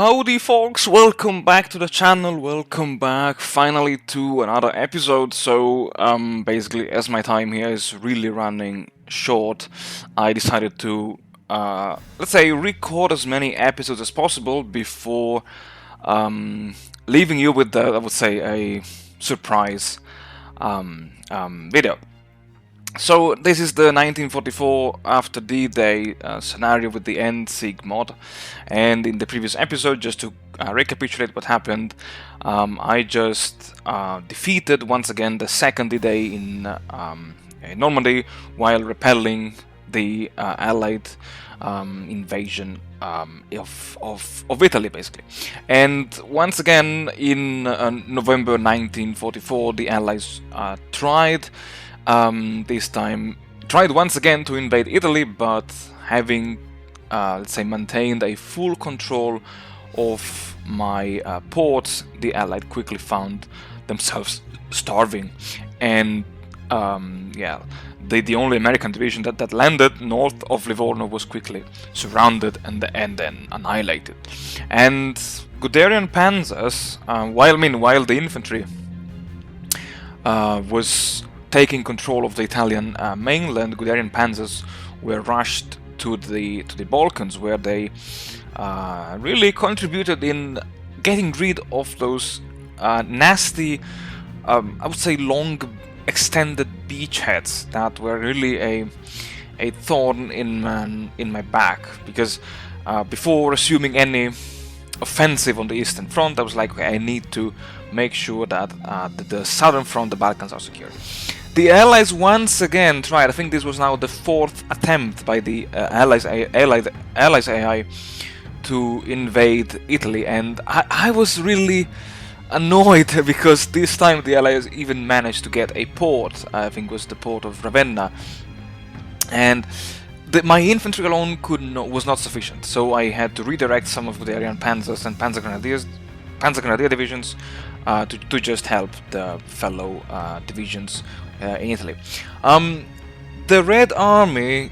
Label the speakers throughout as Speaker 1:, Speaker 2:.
Speaker 1: Howdy folks, welcome back to the channel, welcome back finally to another episode. So basically, as my time here is really running short, I decided to let's say record as many episodes as possible before leaving you with I would say a surprise video. So this is the 1944 after D-Day scenario with the Endsieg mod, and in the previous episode, just to recapitulate what happened, I just defeated once again the second D-Day in Normandy while repelling the Allied invasion of Italy, basically. And once again in November 1944, the Allies tried. This time tried once again to invade Italy, but having, let's say, maintained a full control of my ports, the Allied quickly found themselves starving, and yeah, the only American division that landed north of Livorno was quickly surrounded and then annihilated. And Guderian Panzers, while the infantry was taking control of the Italian mainland, Guderian Panzers were rushed to the Balkans, where they really contributed in getting rid of those nasty, I would say, long extended beachheads that were really a thorn in my back. Because before assuming any offensive on the Eastern Front, I was like, okay, I need to make sure that the Southern Front, the Balkans, are secure. The Allies once again tried. I think this was now the fourth attempt by the Allies AI to invade Italy, and I was really annoyed because this time the Allies even managed to get a port. I think it was the port of Ravenna, and my infantry alone was not sufficient, so I had to redirect some of the Guderian Panzers and Panzer Grenadier divisions to just help the fellow divisions in Italy. The Red Army,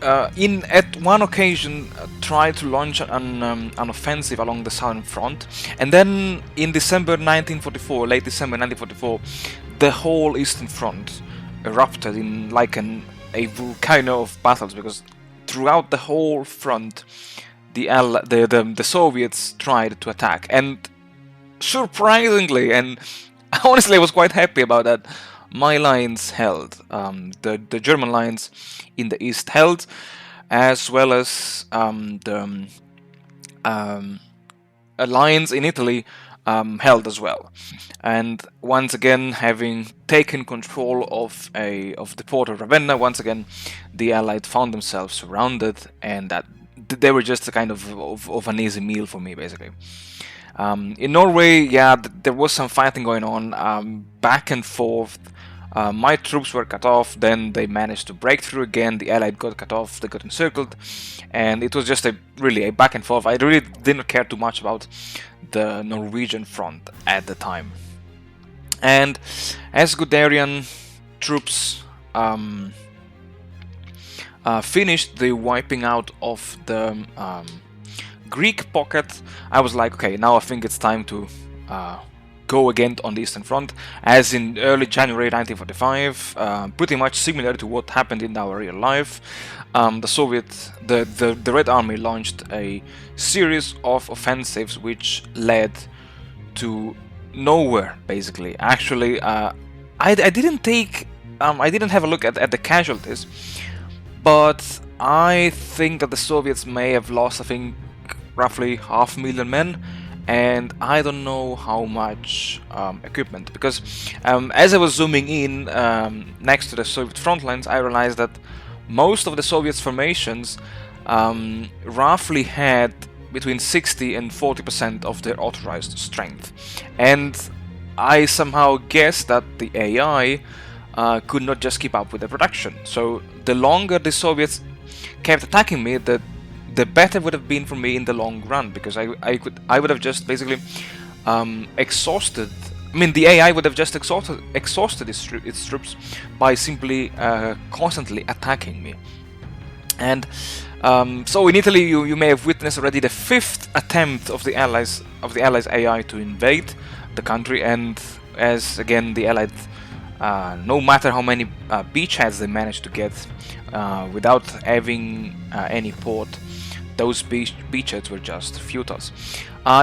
Speaker 1: at one occasion, tried to launch an offensive along the southern front, and then in December 1944, late December 1944, the whole Eastern Front erupted in like a volcano of battles, because throughout the whole front, the Soviets tried to attack, and surprisingly, and honestly, I was quite happy about that, my lines held. The German lines in the east held, as well as the lines in Italy held as well. And once again, having taken control of the port of Ravenna, once again the Allied found themselves surrounded, and that they were just a kind of an easy meal for me, basically. In Norway, yeah, there was some fighting going on, back and forth. My troops were cut off, then they managed to break through again, the Allied got cut off, they got encircled, and it was just really a back and forth. I really didn't care too much about the Norwegian front at the time. And as Guderian troops finished the wiping out of the Greek pocket, I was like, okay, now I think it's time to go again on the Eastern Front, as in early January 1945, pretty much similar to what happened in our real life. The Red Army launched a series of offensives which led to nowhere, basically. Actually, I didn't have a look at the casualties, but I think that the Soviets may have lost, I think, roughly 500,000 men, and I don't know how much equipment, because as I was zooming in next to the Soviet front lines, I realized that most of the Soviets' formations roughly had between 60 and 40% of their authorized strength, and I somehow guessed that the AI could not just keep up with the production. So the longer the Soviets kept attacking me, the better would have been for me in the long run, because I would have just basically exhausted. I mean, the AI would have just exhausted its troops by simply constantly attacking me. And so in Italy, you may have witnessed already the 5th attempt of the Allies AI to invade the country, and as again the Allied, no matter how many beachheads they managed to get without having any port, those beachheads were just futile.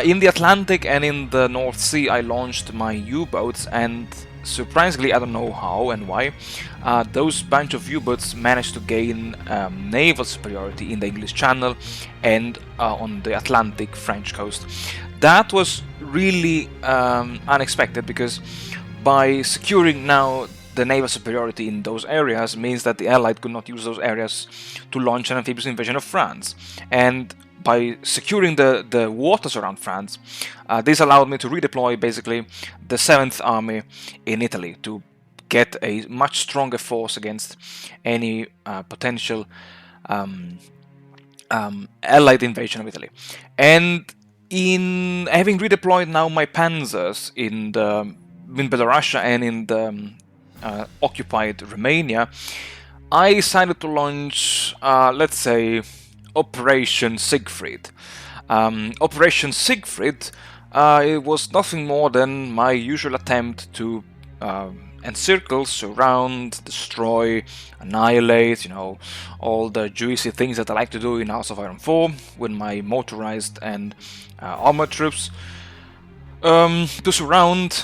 Speaker 1: In the Atlantic and in the North Sea, I launched my U-boats, and surprisingly, I don't know how and why, those bunch of U-boats managed to gain naval superiority in the English Channel and on the Atlantic French coast. That was really unexpected, because by securing now the naval superiority in those areas means that the Allied could not use those areas to launch an amphibious invasion of France. And by securing the waters around France, this allowed me to redeploy basically the 7th Army in Italy to get a much stronger force against any potential Allied invasion of Italy. And in having redeployed now my Panzers in Belarus and in the occupied Romania, I decided to launch, let's say, Operation Siegfried. Operation Siegfried, it was nothing more than my usual attempt to encircle, surround, destroy, annihilate, all the juicy things that I like to do in House of Iron 4 with my motorized and armored troops, to surround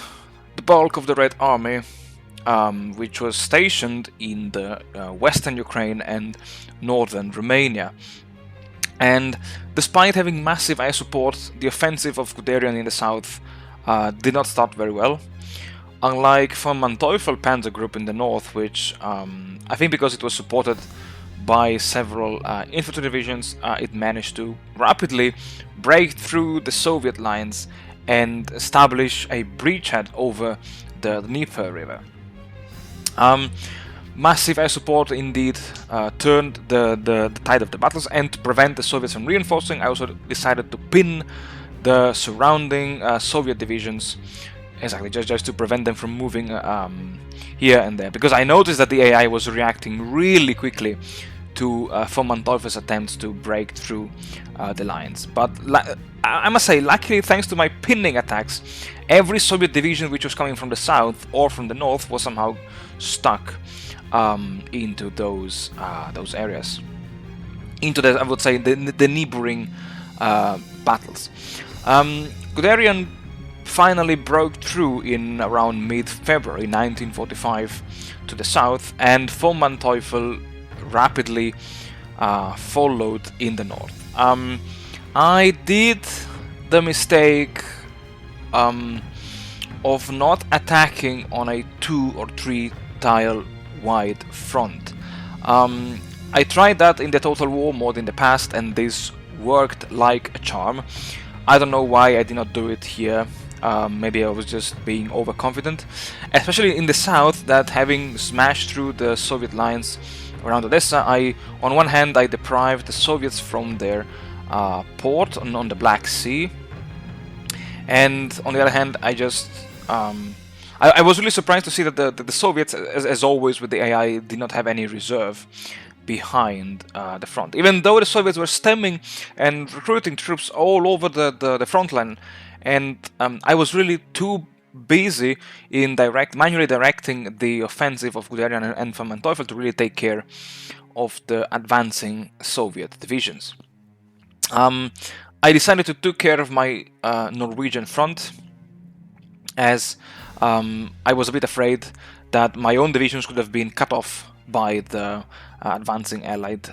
Speaker 1: the bulk of the Red Army, which was stationed in the western Ukraine and northern Romania. And despite having massive air support, the offensive of Guderian in the south did not start very well. Unlike von Manteuffel Panzer Group in the north, which I think because it was supported by several infantry divisions, it managed to rapidly break through the Soviet lines and establish a breachhead over the Dnieper River. Massive air support indeed turned the tide of the battles, and to prevent the Soviets from reinforcing, I also decided to pin the surrounding Soviet divisions, exactly, just to prevent them from moving here and there, because I noticed that the AI was reacting really quickly to von Manteufel's attempts to break through the lines. But I must say, luckily, thanks to my pinning attacks, every Soviet division which was coming from the south or from the north was somehow stuck into those areas, into the, I would say, the neighboring battles. Guderian finally broke through in around mid-February 1945 to the south, and von Manteuffel rapidly followed in the north. I did the mistake of not attacking on a 2 or 3 tile wide front. I tried that in the Total War mode in the past, and this worked like a charm. I don't know why I did not do it here. Maybe I was just being overconfident, especially in the south, that having smashed through the Soviet lines around Odessa, on one hand I deprived the Soviets from their port on the Black Sea, and on the other hand I just I was really surprised to see that the Soviets, as always with the AI, did not have any reserve behind the front, even though the Soviets were stemming and recruiting troops all over the front line. And I was really too busy in manually directing the offensive of Guderian and von Manteuffel to really take care of the advancing Soviet divisions. I decided to take care of my Norwegian front, as I was a bit afraid that my own divisions could have been cut off by the advancing Allied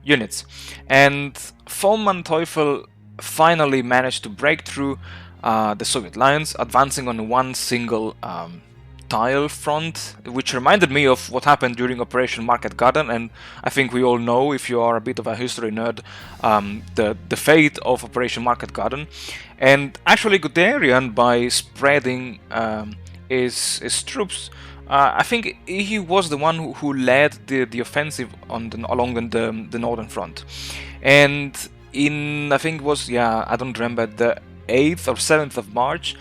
Speaker 1: units. And von Manteuffel finally managed to break through the Soviet lines, advancing on one single tile front, which reminded me of what happened during Operation Market Garden. And I think we all know, if you are a bit of a history nerd, the fate of Operation Market Garden. And actually Guderian, by spreading his troops, I think he was the one who led the offensive along the northern front. And in, I think it was, I don't remember, the 8th or 7th of March,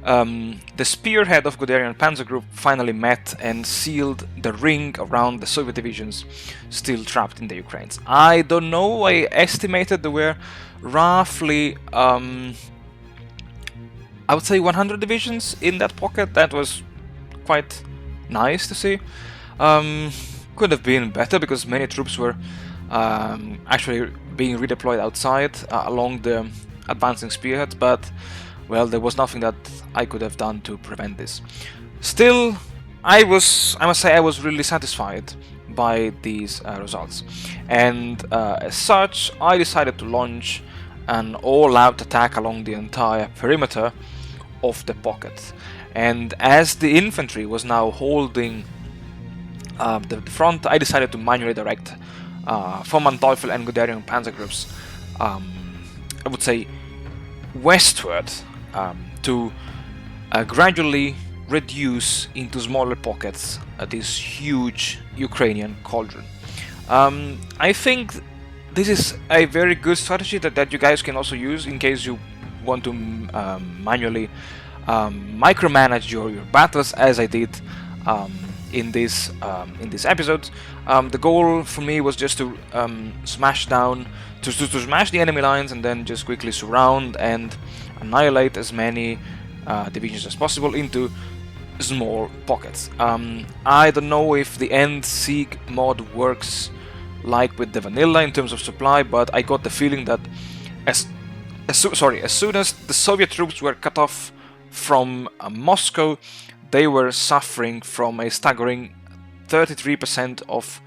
Speaker 1: the spearhead of Guderian Panzer Group finally met and sealed the ring around the Soviet divisions still trapped in the Ukraine. I don't know, I estimated there were roughly, I would say 100 divisions in that pocket. That was quite nice to see. Could have been better because many troops were actually being redeployed outside along the advancing spearheads, but well, there was nothing that I could have done to prevent this. Still, I must say, I was really satisfied by these results, and as such, I decided to launch an all-out attack along the entire perimeter of the pocket. And as the infantry was now holding the front, I decided to manually direct from Manteuffel and Guderian Panzer groups, I would say, westward to gradually reduce into smaller pockets this huge Ukrainian cauldron. I think this is a very good strategy that you guys can also use in case you want to manually micromanage your battles, as I did in this episode. The goal for me was just to smash down, to smash the enemy lines, and then just quickly surround and annihilate as many divisions as possible into small pockets. I don't know if the Endsieg mod works like with the vanilla in terms of supply, but I got the feeling that as soon as the Soviet troops were cut off from Moscow, they were suffering from a staggering 33% of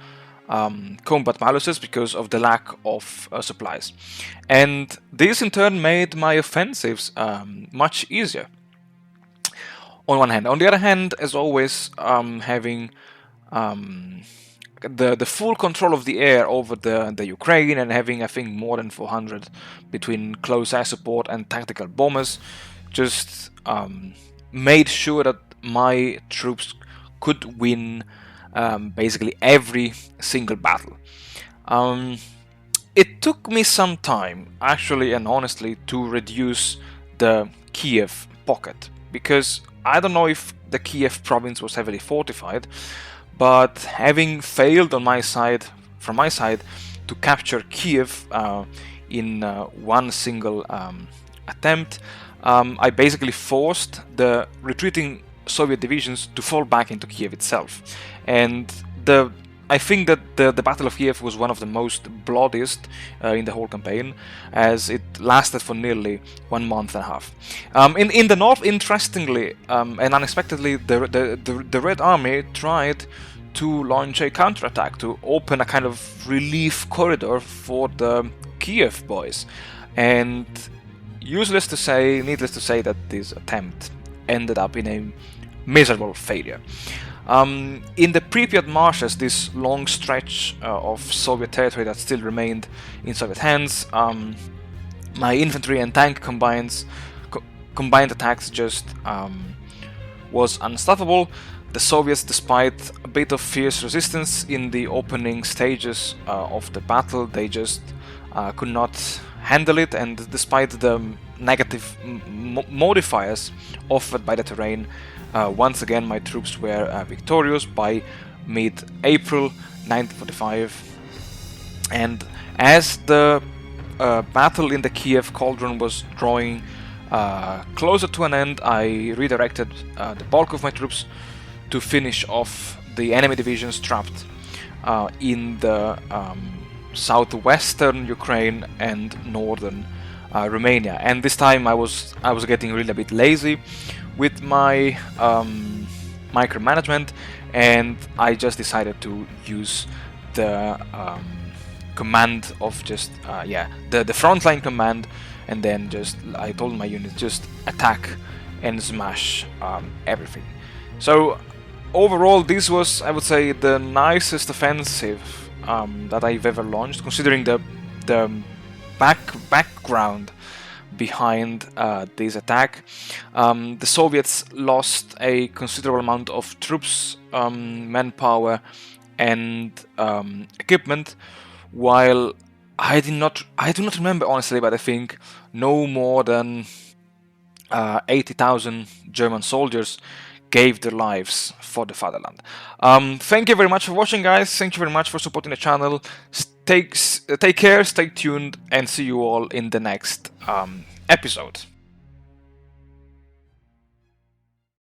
Speaker 1: combat maluses because of the lack of supplies. And this in turn made my offensives much easier, on one hand. On the other hand, as always, having the full control of the air over the Ukraine, and having, I think, more than 400 between close air support and tactical bombers, just made sure that my troops could win basically every single battle. It took me some time, actually and honestly, to reduce the Kiev pocket, because I don't know if the Kiev province was heavily fortified, but having failed on my side, from my side, to capture Kiev in one single attempt, I basically forced the retreating Soviet divisions to fall back into Kiev itself. And I think that the Battle of Kiev was one of the most bloodiest in the whole campaign, as it lasted for nearly 1 month and a half. In the north, interestingly and unexpectedly, the Red Army tried to launch a counterattack to open a kind of relief corridor for the Kiev boys. And needless to say that this attempt ended up in a miserable failure. In the Pripyat marshes, this long stretch of Soviet territory that still remained in Soviet hands, my infantry and tank combined attacks just was unstoppable. The Soviets, despite a bit of fierce resistance in the opening stages of the battle, they just could not handle it, and despite the negative modifiers offered by the terrain, once again my troops were victorious by mid-April 1945. And as the battle in the Kiev cauldron was drawing closer to an end, I redirected the bulk of my troops to finish off the enemy divisions trapped in the southwestern Ukraine and northern Romania. And this time I was getting really a bit lazy with my micromanagement, and I just decided to use the command of just the frontline command, and then just I told my unit just attack and smash everything. So overall, this was, I would say, the nicest offensive that I've ever launched, considering the background behind this attack. The Soviets lost a considerable amount of troops, manpower, and equipment, while I do not remember honestly, but I think no more than 80,000 German soldiers gave their lives for the fatherland. Thank you very much for watching, guys. Thank you very much for supporting the channel. Take care, stay tuned, and see you all in the next episode.